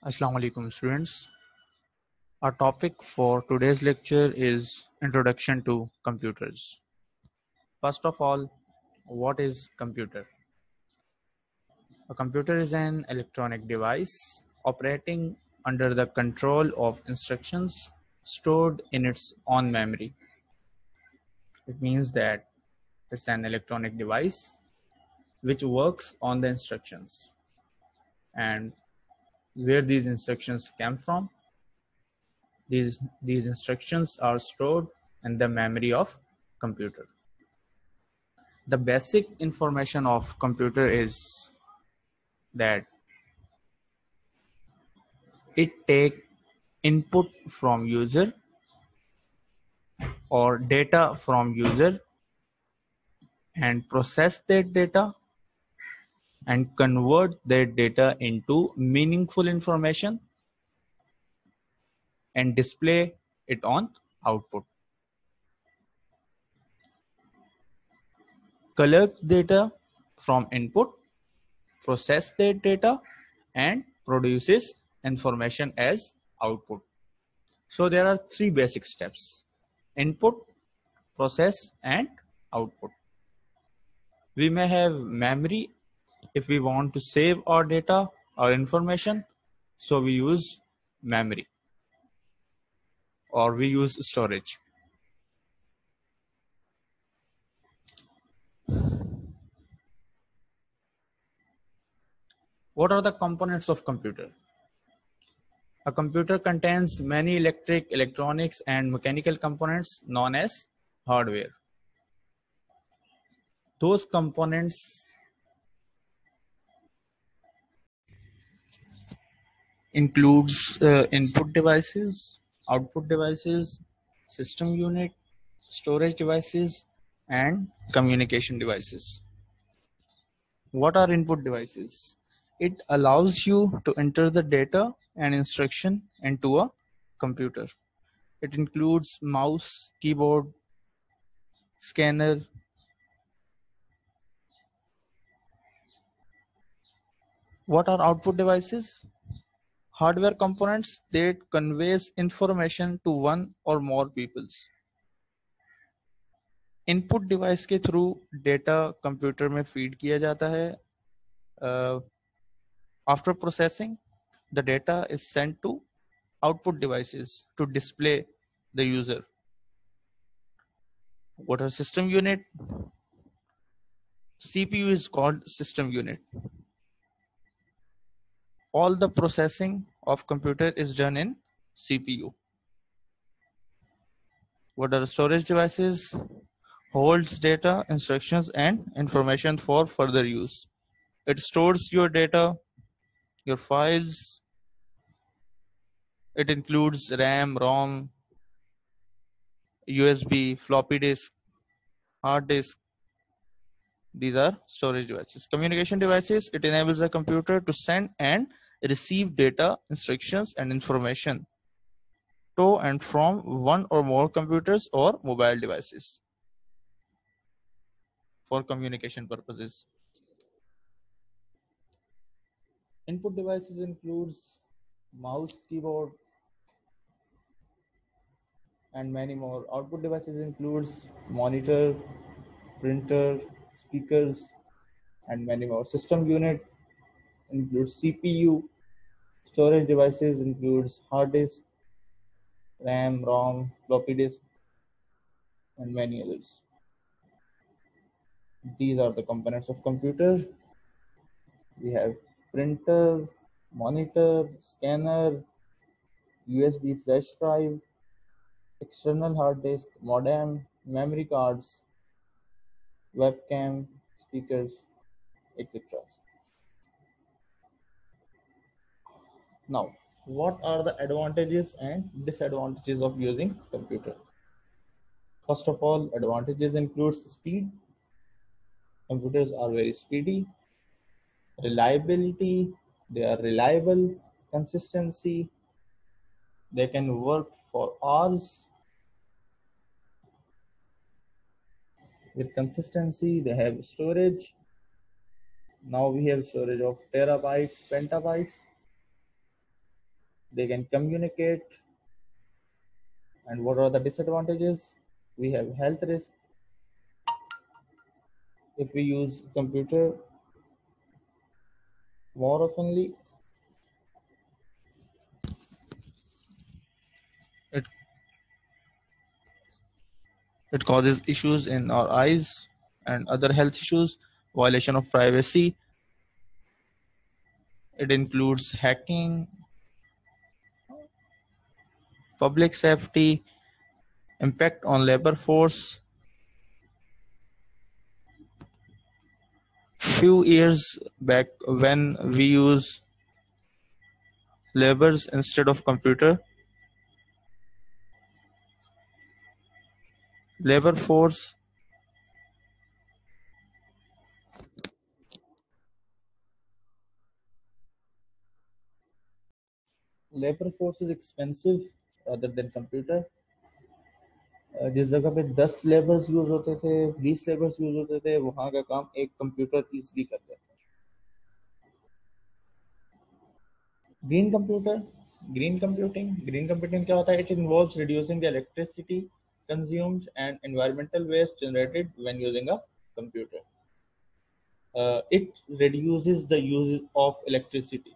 Assalamu alaikum students. Our topic for today's lecture is Introduction to Computers. First of all, what is computer? A computer is an electronic device operating under the control of instructions stored in its own memory. It means that it's an electronic device which works on the instructions, and where these instructions came from, these instructions are stored in the memory of computer. The basic information of computer is that it take input from user or data from user and process that data and convert that data into meaningful information and display it on output. Collect data from input, process that data, and produces information as output. So there are three basic steps: input, process, and output. We may have memory if we want to save our data or information, so we use memory or we use storage. What are the components of computer? A computer contains many electric, electronics, and mechanical components known as hardware. Those components includes input devices, output devices, system unit, storage devices, and communication devices. What are input devices? It allows you to enter the data and instruction into a computer. It includes mouse, keyboard, scanner. What are output devices? Hardware components that conveys information to one or more peoples. Input device के through data computer में feed किया जाता है. After processing the data is sent to output devices to display the user. What are system unit? CPU is called system unit. All the processing of computer is done in CPU. What are storage devices? Holds data, instructions, and information for further use. It stores your data, your files. It includes RAM, ROM, USB, floppy disk, hard disk. These are storage devices. Communication devices, it enables the computer to send and receive data, instructions, and information to and from one or more computers or mobile devices for communication purposes. Input devices includes mouse, keyboard, and many more. Output devices includes monitor, printer, speakers, and many more. System unit includes CPU. Storage devices includes hard disk, RAM, ROM, floppy disk, and many others. These are the components of computer. We have printer, monitor, scanner, USB flash drive, external hard disk, modem, memory cards, webcam, speakers, etc. Now, what are the advantages and disadvantages of using computer? First of all, advantages includes speed. Computers are very speedy. Reliability, they are reliable. Consistency, they can work for hours with consistency. They have storage. Now we have storage of terabytes, petabytes. They can communicate. And what are the disadvantages? We have health risk if we use computer more oftenly. It it causes issues in our eyes and other health issues, violation of privacy. It includes hacking, public safety, impact on labor force. Few years back, when we use labors instead of computer, labor force labor force is expensive rather than computer. जिस जगह पे 10 labours use होते थे, 20 labours use होते थे, वहां का काम एक कंप्यूटर इजीली कर देता है. ग्रीन कंप्यूटर ग्रीन कंप्यूटिंग क्या होता है? It involves reducing the electricity consumed and environmental waste generated when using a computer. It reduces the use of electricity.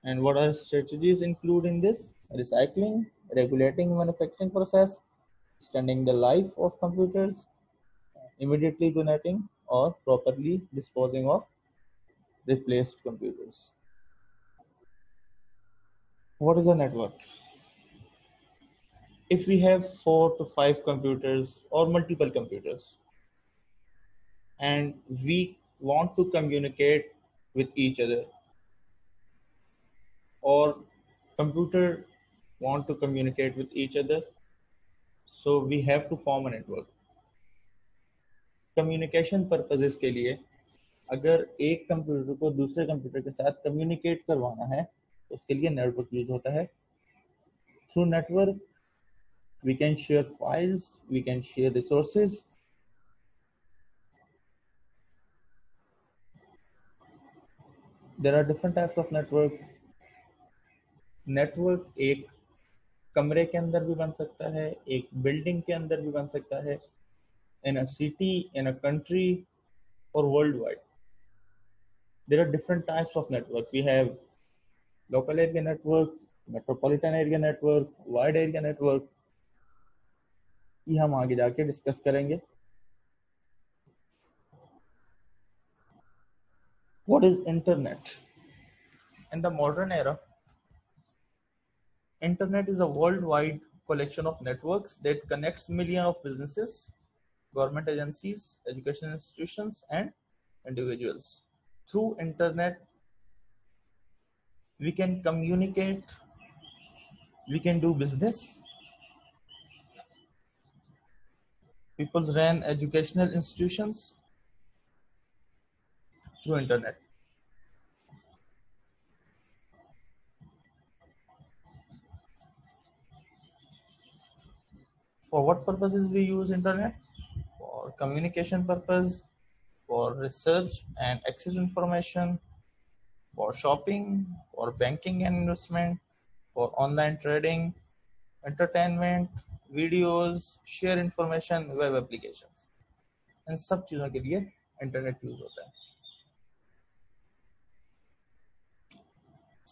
And what are strategies include in this? Recycling, regulating manufacturing process, extending the life of computers, immediately donating or properly disposing of replaced computers. What is a network? If we have 4 to 5 computers or multiple computers and we want to communicate with each other, or computer want to communicate with each other, so we have to form a network. Communication purposes के लिए अगर एक computer को दूसरे computer के साथ communicate करवाना है तो उसके लिए नेटवर्क यूज होता है. Through network we can share files, we can share resources. There are different types of network. Network एक कमरे के अंदर भी बन सकता है, एक बिल्डिंग के अंदर भी बन सकता है, in a city, in a country, or worldwide. There are different types of network. We have local area network, metropolitan area network, wide area network. ये हम आगे जाके डिस्कस करेंगे. What is internet? In the modern era, internet is a worldwide collection of networks that connects millions of businesses, government agencies, education institutions, and individuals. Through internet, we can communicate, we can do business. People run educational institutions through internet. For what purposes we use internet? For communication purpose, for research and access information, for shopping, for banking and investment, for online trading, entertainment, videos, share information, web applications. इन सब चीज़ों के लिए internet use होता है.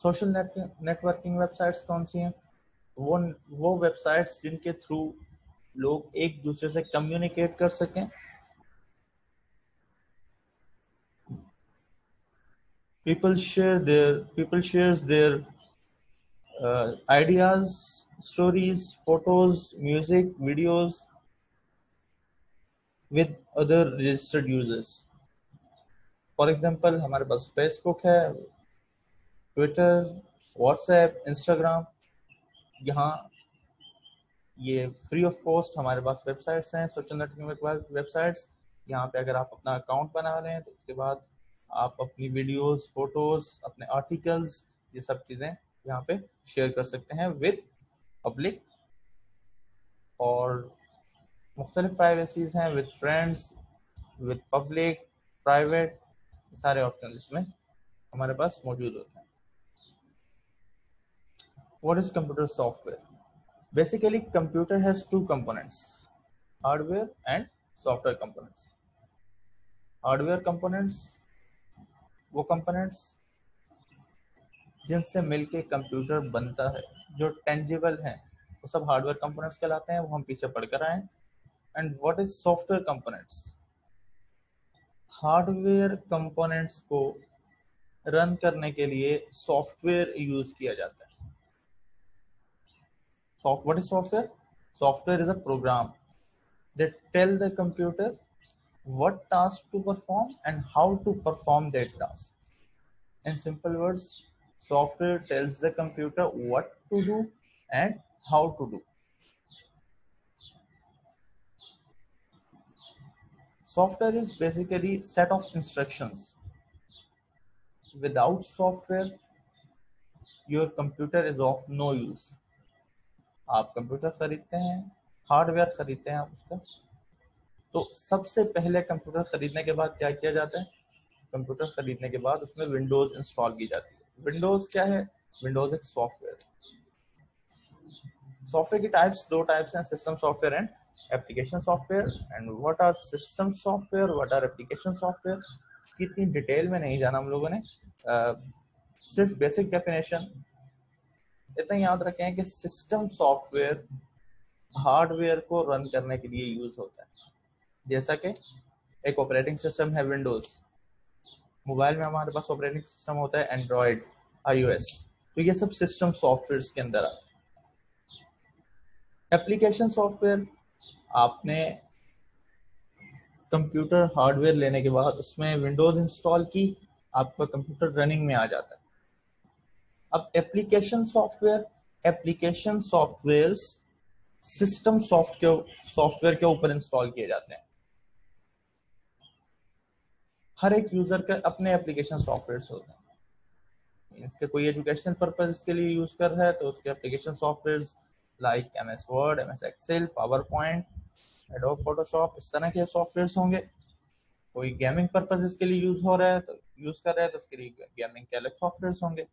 Social networking websites कौन सी हैं? वो websites जिनके थ्रू लोग एक दूसरे से कम्युनिकेट कर सकें. People shares their ideas, stories, photos, music, videos with other registered users. For example, हमारे पास Facebook है, Twitter, WhatsApp, Instagram. यहाँ ये फ्री ऑफ कॉस्ट हमारे पास वेबसाइट्स हैं, सोशल नेटवर्किंग वेबसाइट्स. यहाँ पे अगर आप अपना अकाउंट बना रहे हैं तो उसके बाद आप अपनी वीडियोस, फोटोज, अपने आर्टिकल्स, ये सब चीज़ें यहाँ पे शेयर कर सकते हैं विद पब्लिक. और मुख्तलिफ प्राइवेसीज हैं, with friends, with public, private, सारे ऑप्शन इसमें हमारे पास मौजूद होते हैं. What is computer software? Basically, computer has two components, hardware and software components. Hardware components वो कंपोनेंट्स जिनसे मिलके कंप्यूटर बनता है, जो टेंजिबल हैं, वो सब हार्डवेयर कंपोनेंट्स कहलाते हैं, वो हम पीछे पढ़कर आए। And what is software components? Hardware components को रन करने के लिए सॉफ्टवेयर यूज किया जाता है। What is software? Software is a program that tell the computer what task to perform and how to perform that task. In simple words, software tells the computer what to do and how to do. Software is basically set of instructions. Without software, your computer is of no use. आप computer खरीदते हैं, hardware खरीदते हैं आप उसका, तो सबसे पहले कंप्यूटर खरीदने के बाद क्या किया जाता है? कंप्यूटर खरीदने के बाद उसमें विंडोज इंस्टॉल की जाती है। विंडोज क्या है? विंडोज एक सॉफ्टवेयर। सॉफ्टवेयर की दो टाइप्स हैं, system software and application software. And what are system software, what are application software, कितनी डिटेल में नहीं जाना हम लोगों ने, सिर्फ बेसिक डेफिनेशन इतना याद रखें कि सिस्टम सॉफ्टवेयर हार्डवेयर को रन करने के लिए यूज होता है। जैसा कि एक ऑपरेटिंग सिस्टम है विंडोज, मोबाइल में हमारे पास ऑपरेटिंग सिस्टम होता है एंड्रॉयड, iOS, तो ये सब सिस्टम सॉफ्टवेयर के अंदर आता है। एप्लीकेशन सॉफ्टवेयर, आपने कंप्यूटर हार्डवेयर लेने के बाद उसमें विंडोज इंस्टॉल की, आपका कंप्यूटर रनिंग में आ जाता है। अब एप्लीकेशन सॉफ्टवेयर सिस्टम सॉफ्टवेयर के ऊपर इंस्टॉल किए जाते हैं। हर एक यूजर के अपने एप्लीकेशन सॉफ्टवेयर होते हैं। इसके कोई एजुकेशनल पर्पज के लिए यूज कर रहा है तो उसके application software like MS Word, MS Excel, PowerPoint, Adobe Photoshop, इस तरह के सॉफ्टवेयर होंगे। कोई गेमिंग पर्पज के लिए यूज कर रहा है तो उसके लिए गेमिंग के अलग सॉफ्टवेयर होंगे।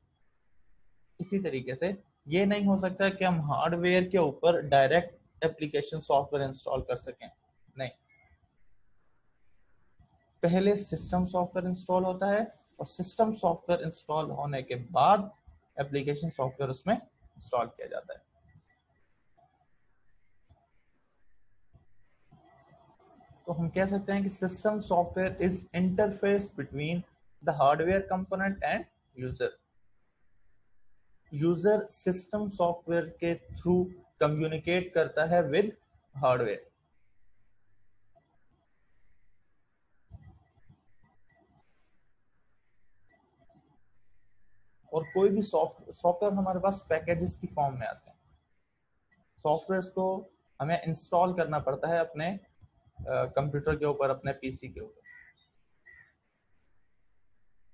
इसी तरीके से ये नहीं हो सकता कि हम हार्डवेयर के ऊपर डायरेक्ट एप्लीकेशन सॉफ्टवेयर इंस्टॉल कर सकें, नहीं, पहले सिस्टम सॉफ्टवेयर इंस्टॉल होता है और सिस्टम सॉफ्टवेयर इंस्टॉल होने के बाद एप्लीकेशन सॉफ्टवेयर उसमें इंस्टॉल किया जाता है। तो हम कह सकते हैं कि system software is interface between the hardware component and user. User system software के थ्रू कम्युनिकेट करता है विद हार्डवेयर। और कोई भी सॉफ्टवेयर हमारे पास पैकेजेस की फॉर्म में आते हैं। सॉफ्टवेयर को हमें इंस्टॉल करना पड़ता है अपने कंप्यूटर के ऊपर, अपने पीसी के ऊपर।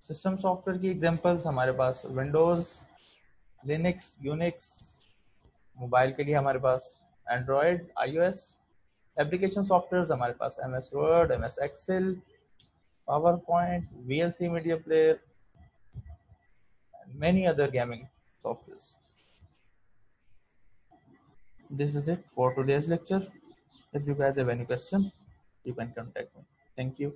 सिस्टम सॉफ्टवेयर की एग्जांपल्स हमारे पास विंडोज, लिनक्स, यूनिक्स, मोबाइल के लिए हमारे पास एंड्रॉयड, iOS। एप्लीकेशन सॉफ्टवेयर हमारे पास MS Word, MS Excel, PowerPoint, VLC media player, many other gaming softwares. This is it for today's lecture. If you guys have any question, you can contact me. Thank you.